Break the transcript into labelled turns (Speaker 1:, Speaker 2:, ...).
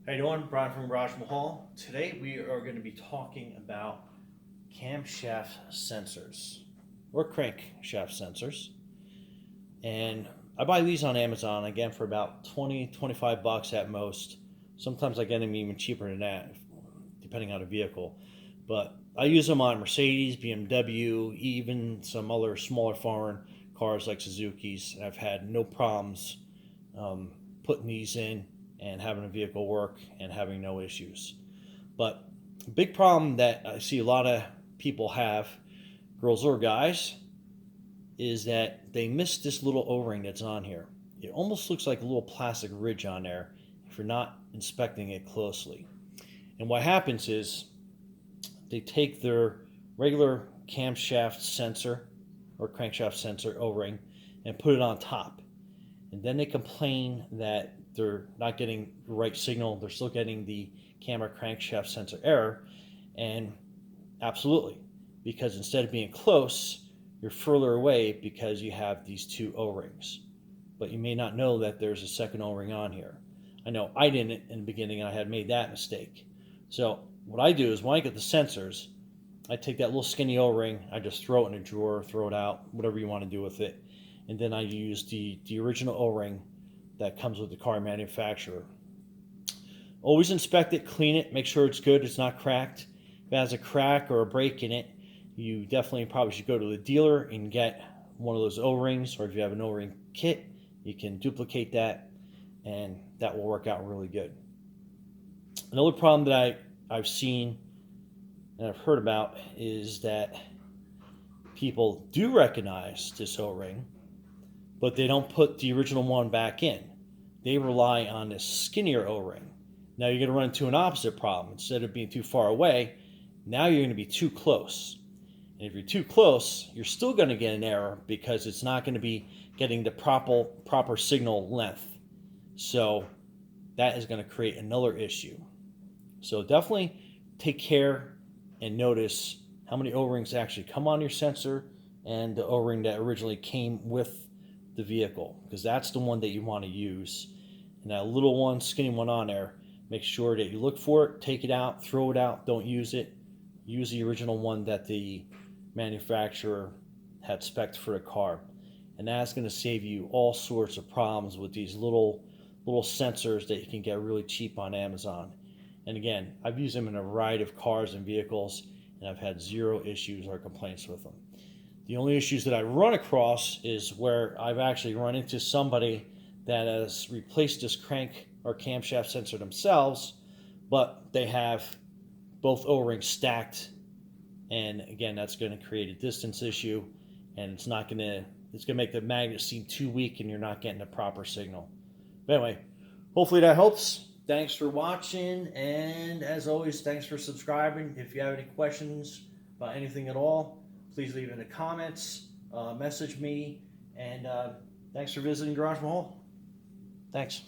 Speaker 1: How you doing? Brian from Garage Mahal. Today we are going to be talking about camshaft sensors or crankshaft sensors. And I buy these on Amazon again for about 20-25 bucks at most. Sometimes I get them even cheaper than that depending on the vehicle. But I use them on Mercedes, BMW, even some other smaller foreign cars like Suzuki's. And I've had no problems putting these in and having a vehicle work and having no issues. But a big problem that I see a lot of people have, girls or guys, is that they miss this little O-ring that's on here. It almost looks like a little plastic ridge on there if you're not inspecting it closely. And what happens is they take their regular camshaft sensor or crankshaft sensor O-ring and put it on top. And then they complain that they're not getting the right signal. They're still getting the camera crankshaft sensor error. And absolutely, because instead of being close, you're further away because you have these two O-rings. But you may not know that there's a second O-ring on here. I know I didn't in the beginning, and I had made that mistake. So what I do is when I get the sensors, I take that little skinny O-ring, I just throw it in a drawer, throw it out, whatever you want to do with it. And then I use the original O-ring that comes with the car manufacturer. Always inspect it, clean it, make sure it's good, it's not cracked. If it has a crack or a break in it, you definitely probably should go to the dealer and get one of those O-rings, or if you have an O-ring kit, you can duplicate that, and that will work out really good. Another problem that I've seen and I've heard about is that people do recognize this O-ring, but they don't put the original one back in. They rely on this skinnier O-ring. Now you're going to run into an opposite problem. Instead of being too far away, now you're going to be too close. And if you're too close, you're still going to get an error because it's not going to be getting the proper signal length. So that is going to create another issue. So definitely take care and notice how many O-rings actually come on your sensor and the O-ring that originally came with the vehicle, because that's the one that you want to use. And that little one, skinny one on there, make sure that you look for it, take it out, throw it out, don't use it. Use the original one that the manufacturer had spec'd for the car. And that's going to save you all sorts of problems with these little sensors that you can get really cheap on Amazon. And again, I've used them in a variety of cars and vehicles, and I've had zero issues or complaints with them. The only issues that I run across is where I've actually run into somebody that has replaced this crank or camshaft sensor themselves, but they have both O-rings stacked, and again, that's going to create a distance issue, and it's going to make the magnet seem too weak, and you're not getting the proper signal. But anyway, hopefully that helps. Thanks for watching, and as always, thanks for subscribing. If you have any questions about anything at all, please leave it in the comments, message me, and thanks for visiting Garage Mahal. Thanks.